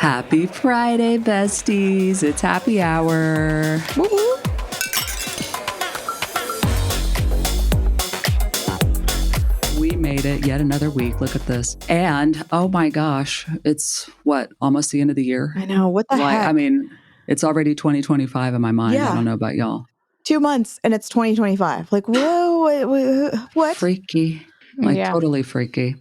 Happy Friday, besties. It's happy hour. Woo-hoo. We made it yet another week. Look at this. And oh my gosh, it's what? Almost the end of the year. I know. What the heck? I mean, it's already 2025 in my mind. Yeah. I don't know about y'all. 2 months and it's 2025. Like, whoa, what? Freaky. Totally freaky.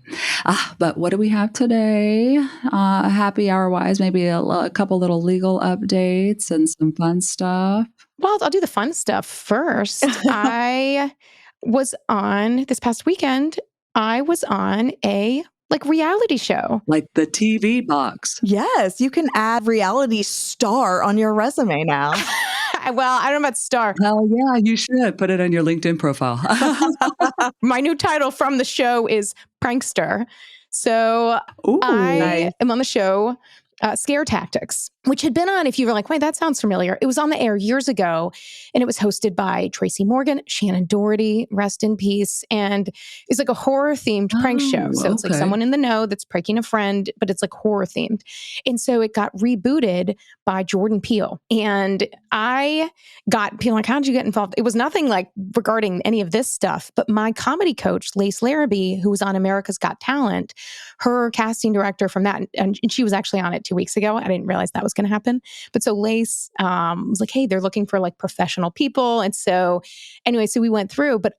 But what do we have today? Happy hour wise, maybe a couple little legal updates and some fun stuff. Well, I'll do the fun stuff first. I was on this past weekend. I was on a reality show. Like the TV box. Yes, you can add reality star on your resume now. Well, I don't know about star. Hell yeah, you should put it on your LinkedIn profile. My new title from the show is Prankster. So I am on the show Scare Tactics, which had been on, if you were like, wait, that sounds familiar. It was on the air years ago, and it was hosted by Tracy Morgan, Shannon Doherty, rest in peace. And it's like a horror-themed prank show. So it's like someone in the know that's pranking a friend, but it's like horror-themed. And so it got rebooted by Jordan Peele. And I got Peele, like, how did you get involved? It was nothing like regarding any of this stuff, but my comedy coach, Leigh, who was on America's Got Talent, her casting director from that, and she was actually on it 2 weeks ago. I didn't realize that was going to happen. But so Lace was like, hey, they're looking for like professional people. And so anyway, so we went through, but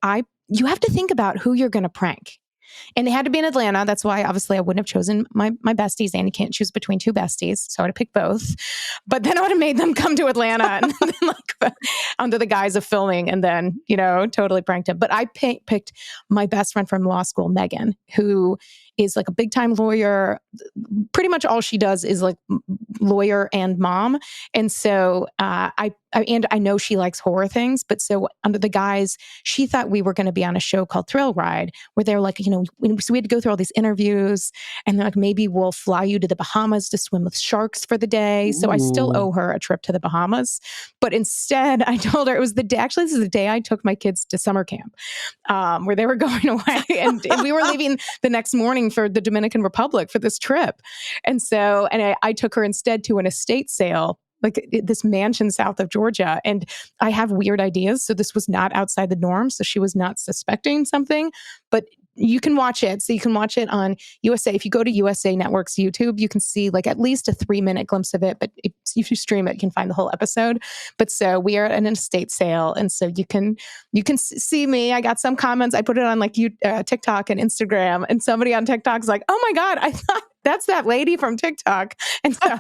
you have to think about who you're going to prank. And they had to be in Atlanta. That's why obviously I wouldn't have chosen my besties, and you can't choose between two besties. So I would have picked both. But then I would have made them come to Atlanta and then like under the guise of filming and then, totally pranked him. But I picked my best friend from law school, Megan, who is like a big time lawyer. Pretty much all she does is like lawyer and mom. And so I know she likes horror things, but so under the guise, she thought we were going to be on a show called Thrill Ride, where they're like, so we had to go through all these interviews, and they're like, maybe we'll fly you to the Bahamas to swim with sharks for the day. So I still owe her a trip to the Bahamas. But instead, I told her it was the day, actually, this is the day I took my kids to summer camp, where they were going away. And we were leaving the next morning for the Dominican Republic for this trip. And so, I took her instead to an estate sale, like this mansion south of Georgia. And I have weird ideas. So this was not outside the norm. So she was not suspecting something, but you can watch it. So you can watch it on USA. If you go to USA Network's YouTube, you can see like at least a 3-minute glimpse of it. But if you stream it, you can find the whole episode. But so we are at an estate sale. And so you can see me. I got some comments. I put it on like TikTok and Instagram. And somebody on TikTok's like, oh my God, I thought that's that lady from TikTok. And so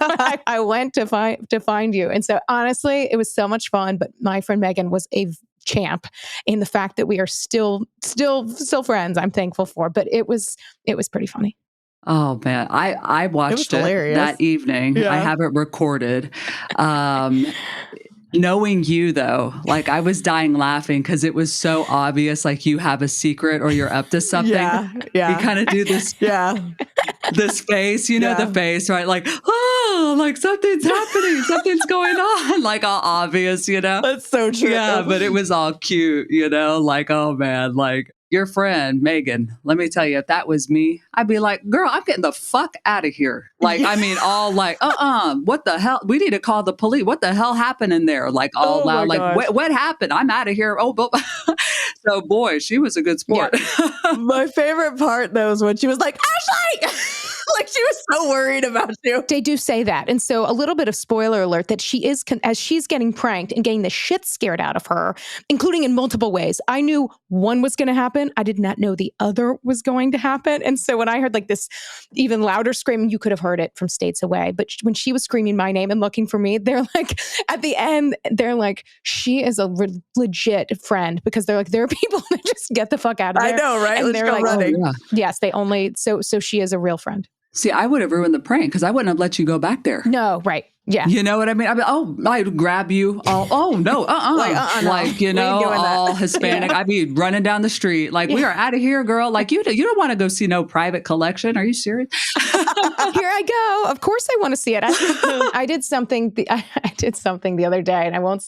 I went to find you. And so honestly, it was so much fun. But my friend Megan was a champ in the fact that we are still friends. I'm thankful for, but it was pretty funny. Oh man, I watched it that evening. Yeah. I have it recorded. Knowing you though, like I was dying laughing because it was so obvious, like you have a secret or you're up to something. Yeah. You kind of do this, this face, the face, right? Like, oh, like something's happening, something's going on, like all obvious, That's so true. Yeah, but it was all cute, like, oh man, like your friend, Megan, let me tell you, if that was me, I'd be like, girl, I'm getting the fuck out of here. Like, I mean, all like, what the hell? We need to call the police. What the hell happened in there? Like all loud, like, what happened? I'm out of here. Oh, but so boy, she was a good sport. Yeah. My favorite part though is when she was like, Ashley! Like she was so worried about you. They do say that. And so a little bit of spoiler alert that she is, as she's getting pranked and getting the shit scared out of her, including in multiple ways. I knew one was going to happen. I did not know the other was going to happen. And so when I heard like this even louder scream, you could have heard it from states away. But when she was screaming my name and looking for me, they're like, at the end, they're like, she is a legit friend, because they're like, there are people that just get the fuck out of there. I know, right? And they're like, running. Oh, yeah. Yes, they only, so she is a real friend. See, I would have ruined the prank because I wouldn't have let you go back there. No, right. Yeah. You know what I mean? I'd grab you. No. All Hispanic. I'd be running down the street. Like, we are out of here, girl. Like, you don't want to go see no private collection. Are you serious? Here I go. Of course I want to see it. I did something. I did something the other day, and I won't,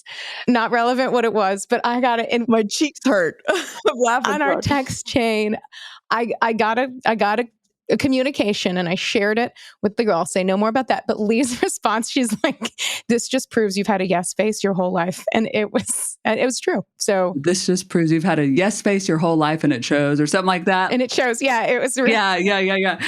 not relevant what it was, but I got it in. My cheeks hurt. I'm laughing on our text chain. I got a communication, and I shared it with the girl. I'll say no more about that. But Leigh's response, she's like, "This just proves you've had a yes face your whole life," and it was true. So this just proves you've had a yes face your whole life, and it shows, or something like that. And it shows. Yeah, it was. Yeah.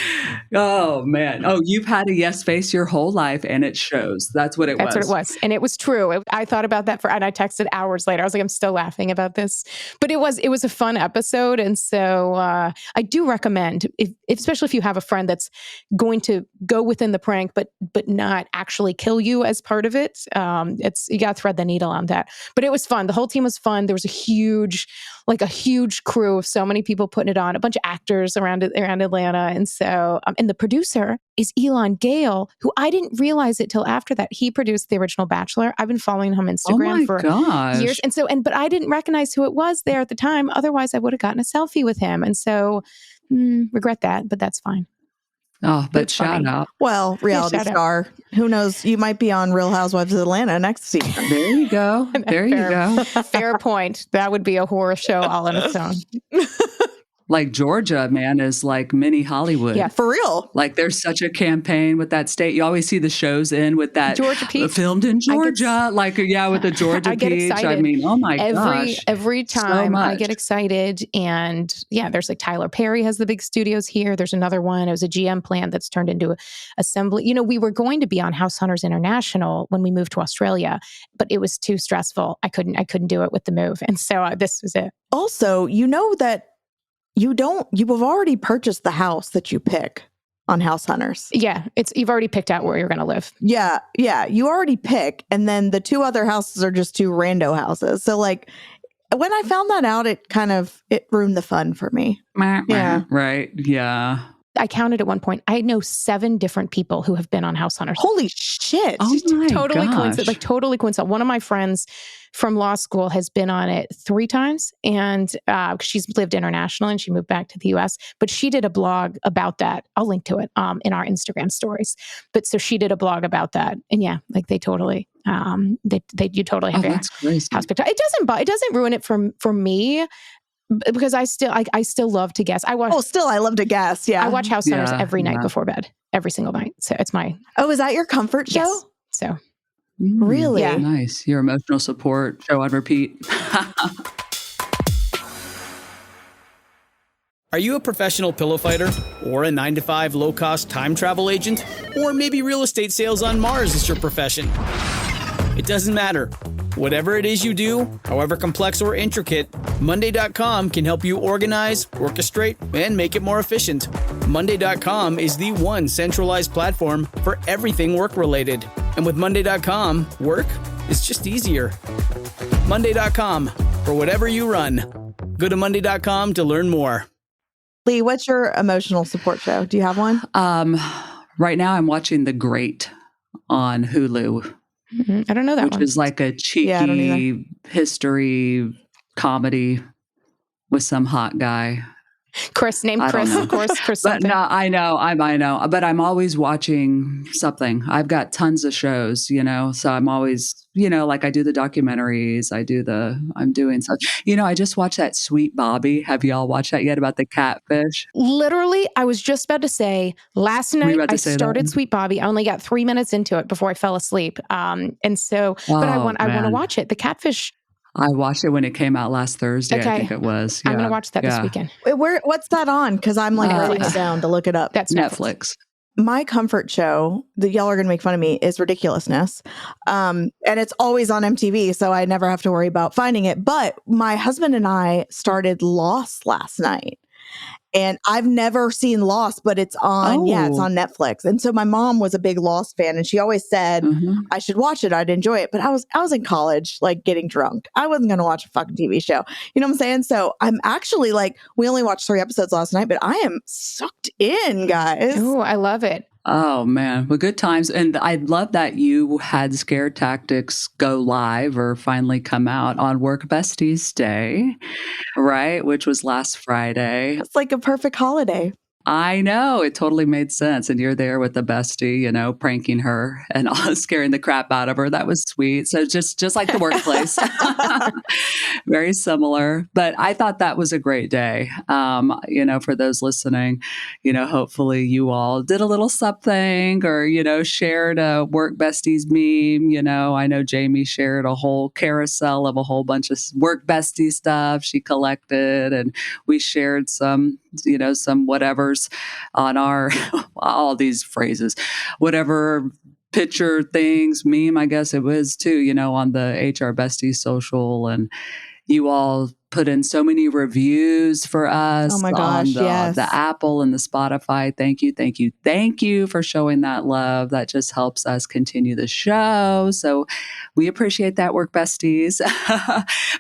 Oh man. Oh, you've had a yes face your whole life, and it shows. That's what it was. That's what it was, and it was true. I thought about that and I texted hours later. I was like, I'm still laughing about this, but it was a fun episode, and so I do recommend, especially if you have a friend that's going to go within the prank, but not actually kill you as part of it. You got to thread the needle on that. But it was fun. The whole team was fun. There was a huge crew of so many people putting it on, a bunch of actors around Atlanta, and so and the producer is Elon Gale, who I didn't realize it till after that. He produced the original Bachelor. I've been following him on Instagram for years, and so but I didn't recognize who it was there at the time. Otherwise, I would have gotten a selfie with him, and so regret that, but that's fine. Oh, but shout out. Well, reality star. Who knows? You might be on Real Housewives of Atlanta next season. There you go. There you go. Fair point. That would be a horror show all on its own. Like Georgia, man, is like mini Hollywood. Yeah, for real. Like there's such a campaign with that state. You always see the shows in with that Georgia peach. Filmed in Georgia. With the Georgia I get peach. Excited. I mean, oh my gosh. Every time so I get excited. And yeah, there's like Tyler Perry has the big studios here. There's another one. It was a GM plant that's turned into assembly. We were going to be on House Hunters International when we moved to Australia, but it was too stressful. I couldn't do it with the move. And so this was it. Also, that you have already purchased the house that you pick on House Hunters. Yeah, you've already picked out where you're going to live. Yeah, you already pick, and then the two other houses are just two rando houses. So like when I found that out, it ruined the fun for me. Yeah. Right. Yeah. I counted at one point. I know 7 different people who have been on House Hunters. Holy shit. Oh my totally gosh. coincidental. Totally coincidental. One of my friends from law school has been on it 3 times, and she's lived internationally and she moved back to the US, but she did a blog about that. I'll link to it in our Instagram stories. But so she did a blog about that, and yeah, like they totally you totally have your house picked out. It doesn't ruin it for me, because I still love to guess. I love to guess. Yeah. I watch House Hunters every night before bed, every single night. So it's my. Oh, is that your comfort show? Yes. So. Really? Yeah. Nice. Your emotional support show on repeat. Are you a professional pillow fighter? Or a 9-to-5 low-cost time travel agent? Or maybe real estate sales on Mars is your profession? It doesn't matter. Whatever it is you do, however complex or intricate, Monday.com can help you organize, orchestrate, and make it more efficient. Monday.com is the one centralized platform for everything work-related. And with Monday.com, work is just easier. Monday.com, for whatever you run. Go to Monday.com to learn more. Leigh, what's your emotional support show? Do you have one? Right now I'm watching The Great on Hulu. Mm-hmm. I don't know that which one. is like a cheeky history comedy with some hot guy. Chris, named Chris, of course. Chris But no, I know. But I'm always watching something. I've got tons of shows, so I'm always, like I do the documentaries. I'm doing stuff. I just watched that Sweet Bobby. Have y'all watched that yet about the catfish? Literally, I was just about to say, last night I started Sweet Bobby. I only got 3 minutes into it before I fell asleep. And so, but I want to watch it. The catfish. I watched it when it came out last Thursday. Okay. I think it was. Yeah. I'm going to watch that this weekend. What's that on? Because I'm like writing it down to look it up. That's Netflix. My comfort show that y'all are going to make fun of me is Ridiculousness. And it's always on MTV, so I never have to worry about finding it. But my husband and I started Lost last night. And I've never seen Lost, but it's on, it's on Netflix. And so my mom was a big Lost fan, and she always said I should watch it. I'd enjoy it. But I was in college, like getting drunk. I wasn't going to watch a fucking TV show. You know what I'm saying? So I'm actually we only watched 3 episodes last night, but I am sucked in, guys. Oh, I love it. Oh, man. Well, good times. And I love that you had Scare Tactics go live or finally come out on Work Besties Day, right? Which was last Friday. It's like a perfect holiday. I know. It totally made sense. And you're there with the bestie, pranking her and scaring the crap out of her. That was sweet. So just like the workplace, very similar. But I thought that was a great day. For those listening, hopefully you all did a little something or, shared a work besties meme. I know Jamie shared a whole carousel of a whole bunch of work bestie stuff she collected. And we shared some whatevers on our, all these phrases, whatever picture things, meme, I guess it was too, on the HR Besties social. And you all put in so many reviews for us Oh my gosh, on yes. the Apple and the Spotify. Thank you, thank you, thank you for showing that love. That just helps us continue the show. So we appreciate that, Work Besties.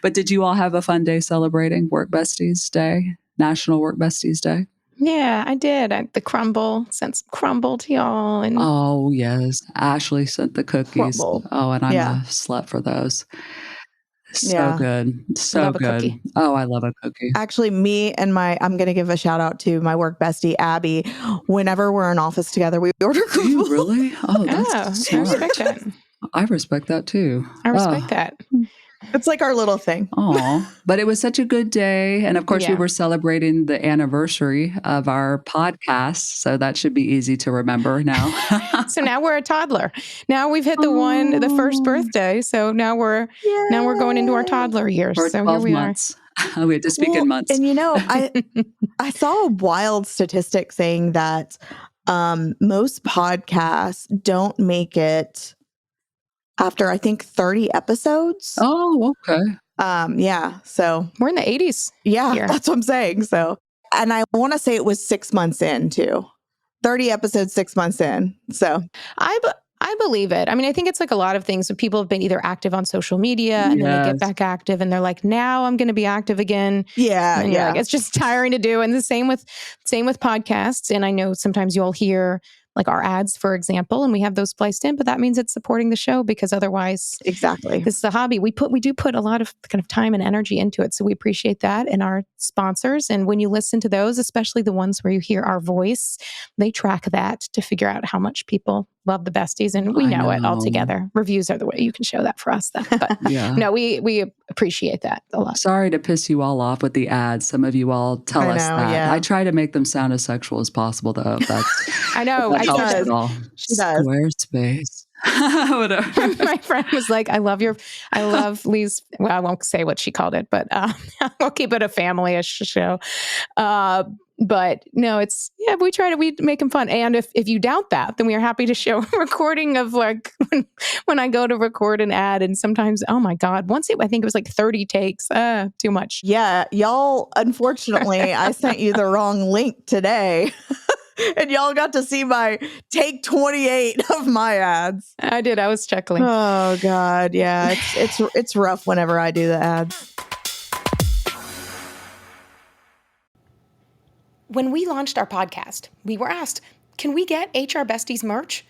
But did you all have a fun day celebrating Work Besties Day, National Work Besties Day? Yeah, I did. The crumble, sent some crumble to y'all. And Oh, yes. Ashley sent the cookies. Crumble. Oh, and I'm Yeah. a slut for those. So Yeah. good. So Love a good. cookie. Oh, I love a cookie. Actually, me and I'm going to give a shout out to my work bestie, Abby. Whenever we're in office together, we order Do you crumble. really? Oh, that's I smart. respect that. I respect that too. I respect that. It's like our little thing. Oh, but it was such a good day. And of course, we Yeah. were celebrating the anniversary of our podcast. So that should be easy to remember now. So now we're a toddler. Now we've hit the first birthday. So now we're going into our toddler years. For So 12 here we months. We had to speak in months. And I saw a wild statistic saying that most podcasts don't make it after, I think, 30 episodes. Oh, okay. Yeah. So we're in the 80s. yeah, here. that's what I'm saying. So, and I want to say it was 6 months in too. 30 episodes, 6 months in. So I believe it. I mean, I think it's like a lot of things. So people have been either active on social media and then they get back active and they're like, now I'm going to be active again. yeah, And you're like, it's just tiring to do. And the same with podcasts. And I know sometimes you'll hear like our ads, for example, and we have those spliced in, but that means it's supporting the show because otherwise, exactly. this is a hobby. We do put a lot of kind of time and energy into it. So we appreciate that. And our sponsors. And when you listen to those, especially the ones where you hear our voice, they track that to figure out how much people love the besties. And we know it all together. Reviews are the way you can show that for us. But no, we appreciate that a lot. Sorry to piss you all off with the ads. Some of you all tell us that. Yeah. I try to make them sound as sexual as possible, though. That's I know. She does. She does. Squarespace. Whatever. My friend was like, I love Leigh's, well, I won't say what she called it, but we'll keep it a family-ish show. But no, we make them fun. And if you doubt that, then we are happy to show a recording of like when I go to record an ad and sometimes, oh my God, I think it was like 30 takes, too much. Yeah. Y'all, unfortunately, I sent you the wrong link today. And y'all got to see my take 28 of my ads. I did. I was chuckling. Oh God. Yeah. It's rough whenever I do the ads. When we launched our podcast, we were asked, can we get HR Besties merch?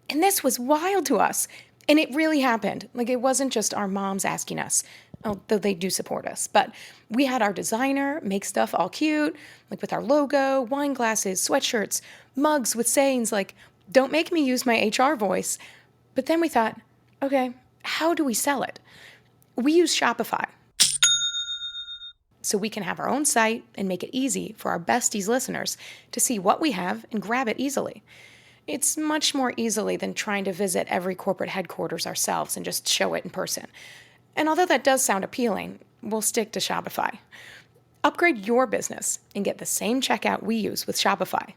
And this was wild to us. And it really happened. Like, it wasn't just our moms asking us, although they do support us. But we had our designer make stuff all cute, like with our logo, wine glasses, sweatshirts, mugs with sayings like, don't make me use my HR voice. But then we thought, okay, how do we sell it? We use Shopify. So we can have our own site and make it easy for our Besties listeners to see what we have and grab it easily. It's much more easily than trying to visit every corporate headquarters ourselves and just show it in person. And although that does sound appealing, we'll stick to Shopify. Upgrade your business and get the same checkout we use with Shopify.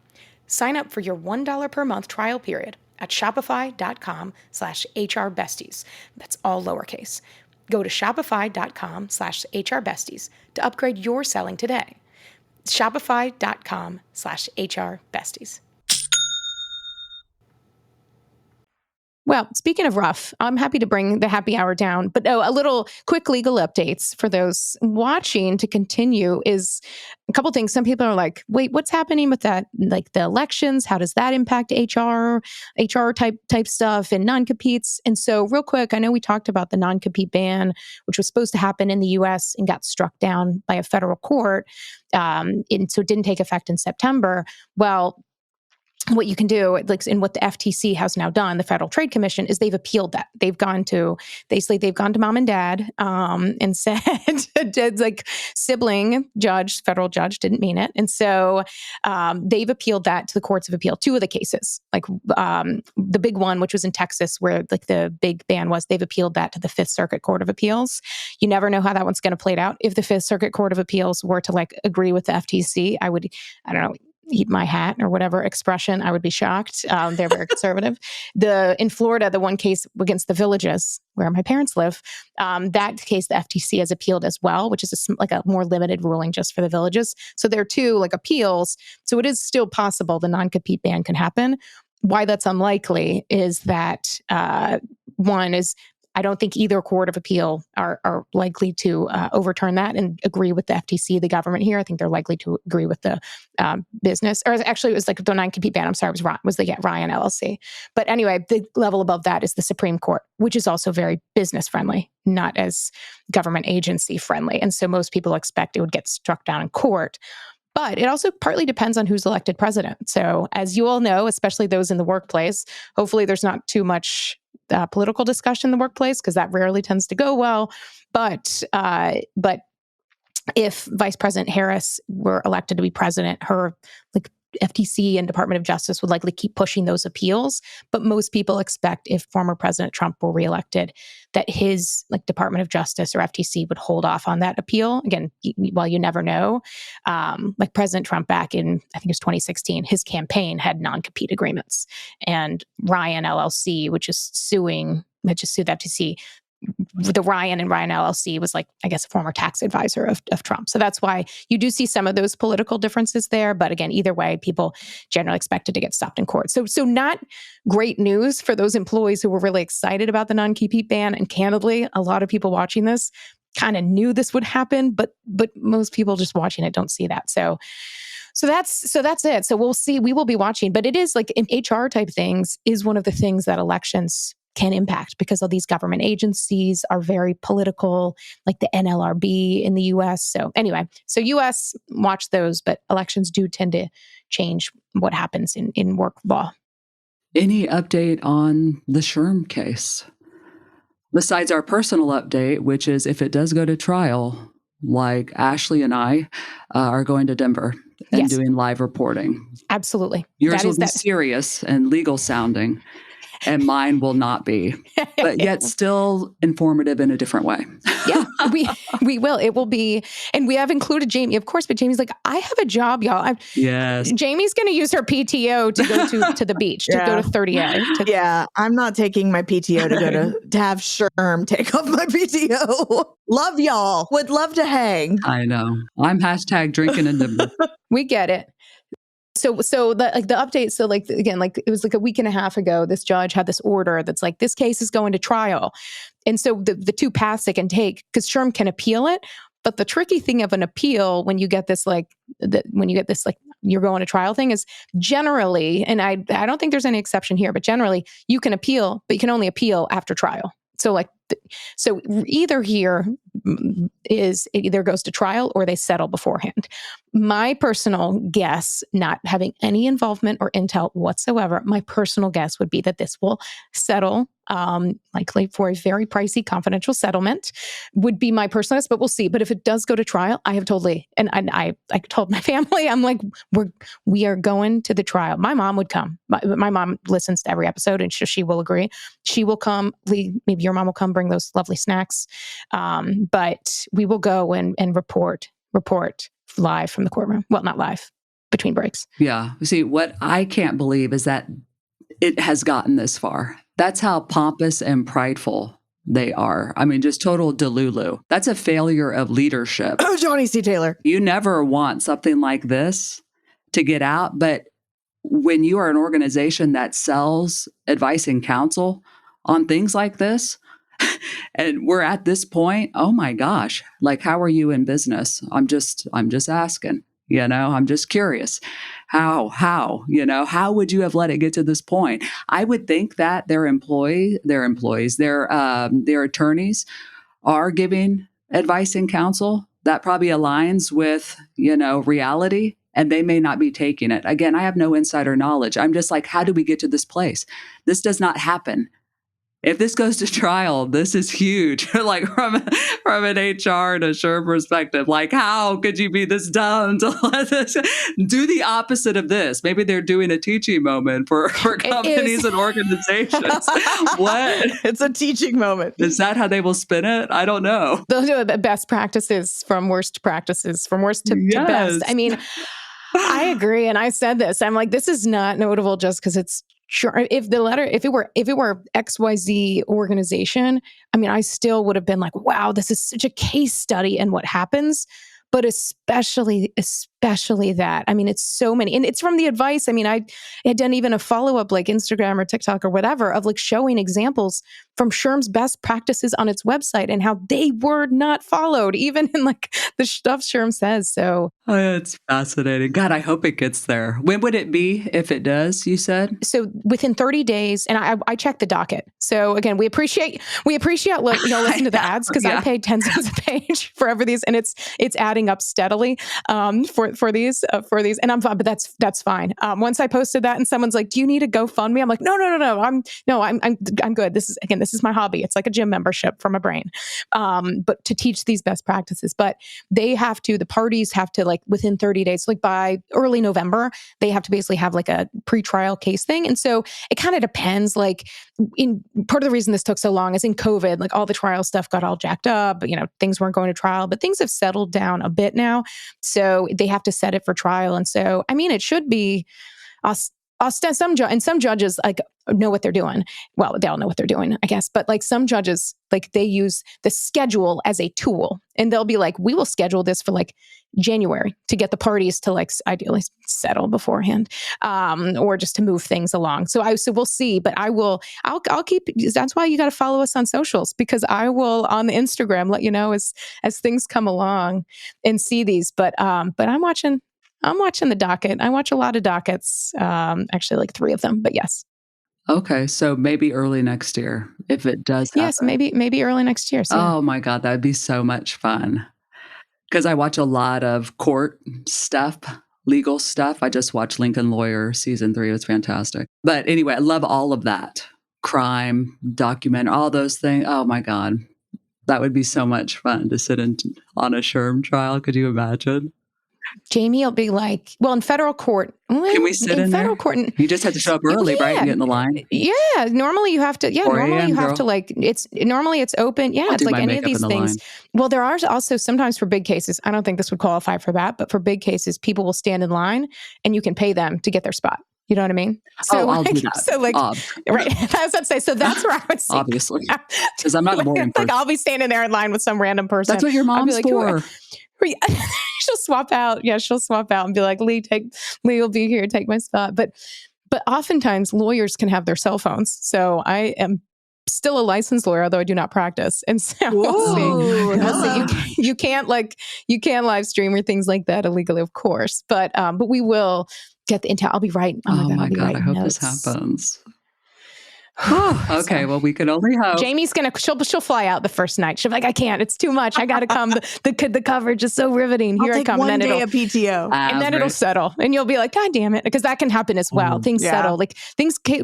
Sign up for your $1 per month trial period at shopify.com/HRBesties. That's all lowercase. Go to shopify.com/HRBesties to upgrade your selling today. Shopify.com/HRBesties. Well, speaking of rough, I'm happy to bring the happy hour down, but a little quick legal updates for those watching to continue is a couple things. Some people are like, wait, what's happening with that? Like the elections, how does that impact HR type stuff and non-competes? And so real quick, I know we talked about the non-compete ban, which was supposed to happen in the US and got struck down by a federal court. And so it didn't take effect in September. Well, what you can do, like, and what the FTC has now done, the Federal Trade Commission, is they've appealed that. They've gone to mom and dad and said, like, sibling judge, federal judge didn't mean it. And so they've appealed that to the courts of appeal. Two of the cases, like the big one, which was in Texas, where like the big ban was, they've appealed that to the Fifth Circuit Court of Appeals. You never know how that one's going to play out. If the Fifth Circuit Court of Appeals were to like agree with the FTC, I don't know, eat my hat or whatever expression, I would be shocked. They're very conservative. In Florida, the one case against the Villages, where my parents live, that case, the FTC has appealed as well, which is like a more limited ruling just for the Villages. So there are two like appeals. So it is still possible the non-compete ban can happen. Why that's unlikely is that one is, I don't think either court of appeal are likely to overturn that and agree with the FTC, the government here. I think they're likely to agree with the business. Or actually, it was like the non-compete ban. I'm sorry, was the Ryan LLC. But anyway, the level above that is the Supreme Court, which is also very business friendly, not as government agency friendly. And so most people expect it would get struck down in court. But it also partly depends on who's elected president. So as you all know, especially those in the workplace, hopefully there's not too much political discussion in the workplace, because that rarely tends to go well. But if Vice President Harris were elected to be president, her like FTC and Department of Justice would likely keep pushing those appeals. But most people expect if former President Trump were reelected, that his like Department of Justice or FTC would hold off on that appeal. Again, while you never know, like President Trump back in, I think it was 2016, his campaign had non-compete agreements, and Ryan LLC, which sued the FTC. The Ryan LLC was like, I guess, a former tax advisor of Trump. So that's why you do see some of those political differences there. But again, either way, people generally expected to get stopped in court. So not great news for those employees who were really excited about the non-compete ban. And candidly, a lot of people watching this kind of knew this would happen, but most people just watching it don't see that. So that's it. So we'll see. We will be watching. But it is like in HR type things is one of the things that elections can impact, because all these government agencies are very political, like the NLRB in the US. So anyway, so US, watch those, but elections do tend to change what happens in work law. Any update on the SHRM case? Besides our personal update, which is if it does go to trial, like Ashley and I are going to Denver and doing live reporting. Absolutely. Yours will be serious and legal sounding, and mine will not be, but yet still informative in a different way. Yeah, we will. It will be, and we have included Jamie, of course, but Jamie's like, I have a job, y'all. Yes. Jamie's going to use her PTO to go to the beach, to go to 30A. Yeah, I'm not taking my PTO to go to have SHRM take off my PTO. Love y'all. Would love to hang. I know. I'm hashtag drinking in Denver. We get it. So the update. So like, again, like it was like a week and a half ago, this judge had this order that's like, this case is going to trial. And so the two paths they can take, because SHRM can appeal it. But the tricky thing of an appeal, when you get this you're going to trial thing, is generally, and I don't think there's any exception here, but generally you can appeal, but you can only appeal after trial. So like, so either here is it either goes to trial or they settle beforehand. My personal guess, not having any involvement or intel whatsoever, my personal guess would be that this will settle, likely for a very pricey confidential settlement, would be my personal guess, but we'll see. But if it does go to trial, I have told Leigh, and I told my family, I'm like, we are going to the trial. My mom would come. My mom listens to every episode, and she will agree. She will come. Leigh, maybe your mom will come bring those lovely snacks. But we will go and report live from the courtroom. Well, not live, between breaks. Yeah. See, what I can't believe is that it has gotten this far. That's how pompous and prideful they are. I mean, just total delulu. That's a failure of leadership. Oh, Johnny C. Taylor. You never want something like this to get out. But when you are an organization that sells advice and counsel on things like this, and we're at this point, oh my gosh, like, how are you in business? I'm just asking, I'm just curious. How, how would you have let it get to this point? I would think that their attorneys are giving advice and counsel that probably aligns with, reality, and they may not be taking it. Again, I have no insider knowledge. I'm just like, how do we get to this place? This does not happen. If this goes to trial, this is huge. Like from an HR and a SHRM perspective, like, how could you be this dumb to let this do the opposite of this? Maybe they're doing a teaching moment for companies and organizations. What? It's a teaching moment. Is that how they will spin it? I don't know. They'll do the best practices from worst to best. I mean, I agree. And I said this, I'm like, this is not notable just because it's sure. If it were XYZ organization, I mean, I still would have been like, wow, this is such a case study in what happens. But especially that. I mean, it's so many. And it's from the advice. I mean, I had done even a follow-up like Instagram or TikTok or whatever of like showing examples from SHRM's best practices on its website and how they were not followed, even in like the stuff SHRM says. So it's fascinating. God, I hope it gets there. When would it be if it does, you said? So within 30 days, and I checked the docket. So again, we appreciate listen to the ads because I paid 10 cents a page for every these, and it's adding up steadily for these, and I'm fine, but that's fine. Once I posted that, and someone's like, "Do you need a GoFundMe?" I'm like, "No, I'm good. This is my hobby. It's like a gym membership for my brain, but to teach these best practices. But the parties have to like within 30 days, like by early November, they have to basically have like a pre-trial case thing, and so it kind of depends. Like in part of the reason this took so long is in COVID, like all the trial stuff got all jacked up. Things weren't going to trial, but things have settled down a bit now. So they have to set it for trial. And so, I mean, it should be some judges like know what they're doing. Well, they all know what they're doing, I guess. But like some judges, like they use the schedule as a tool, and they'll be like, we will schedule this for like January to get the parties to like ideally settle beforehand, or just to move things along. So we'll see, but I'll keep, that's why you got to follow us on socials, because I will on the Instagram let you know as things come along and see these. But I'm watching the docket. I watch a lot of dockets, actually like 3 of them, but yes. Okay. So maybe early next year, if it does happen. Yes, maybe early next year. So. Oh my God, that would be so much fun. Because I watch a lot of court stuff, legal stuff. I just watched Lincoln Lawyer season 3. It was fantastic. But anyway, I love all of that. Crime, document, all those things. Oh my God. That would be so much fun to sit on a SHRM trial. Could you imagine? Jamie will be like, well, in federal court. Can we sit in federal court? You just have to show up early, right? And get in the line. Yeah. Normally you have to. Yeah. Normally you have to like. Normally it's open. Yeah. It's like any of these things. Line. Well, there are also sometimes for big cases. I don't think this would qualify for that, but for big cases, people will stand in line, and you can pay them to get their spot. You know what I mean? So I'll do that. So like, right. I was about to say. So that's where I would say, obviously, because I'm not a boring person. Like I'll be standing there in line with some random person. That's what your mom's for. She'll swap out. Yeah, she'll swap out and be like, Leigh will be here, take my spot. But oftentimes lawyers can have their cell phones. So I am still a licensed lawyer, although I do not practice. And so we'll see. You can't live stream or things like that illegally, of course. But we will get the intel. I'll be right. Oh my God, I hope this happens. Okay, well, we can only hope. Jamie's she'll fly out the first night. She'll be like, I can't. It's too much. I got to come. The coverage is so riveting. Here I'll I come. One and then day of PTO, and then it'll settle, and you'll be like, God damn it, because that can happen as well. Things settle, like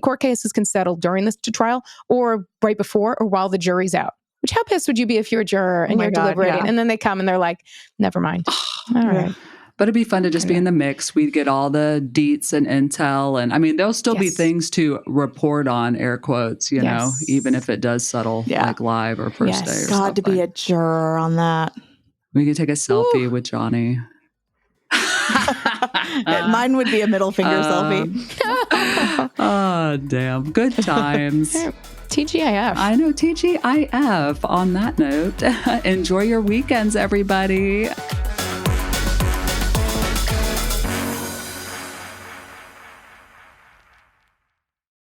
court cases can settle during this trial, or right before, or while the jury's out. Which how pissed would you be if you're a juror and you're deliberating, and then they come and they're like, never mind. All right. But it'd be fun to just be in the mix. We'd get all the deets and intel. And I mean, there'll still be things to report on, air quotes, you know, even if it does settle like live or first day or something. God, to be a juror on that. We could take a selfie with Johnny. Mine would be a middle finger selfie. Oh, damn. Good times. TGIF. I know, TGIF. On that note, enjoy your weekends, everybody.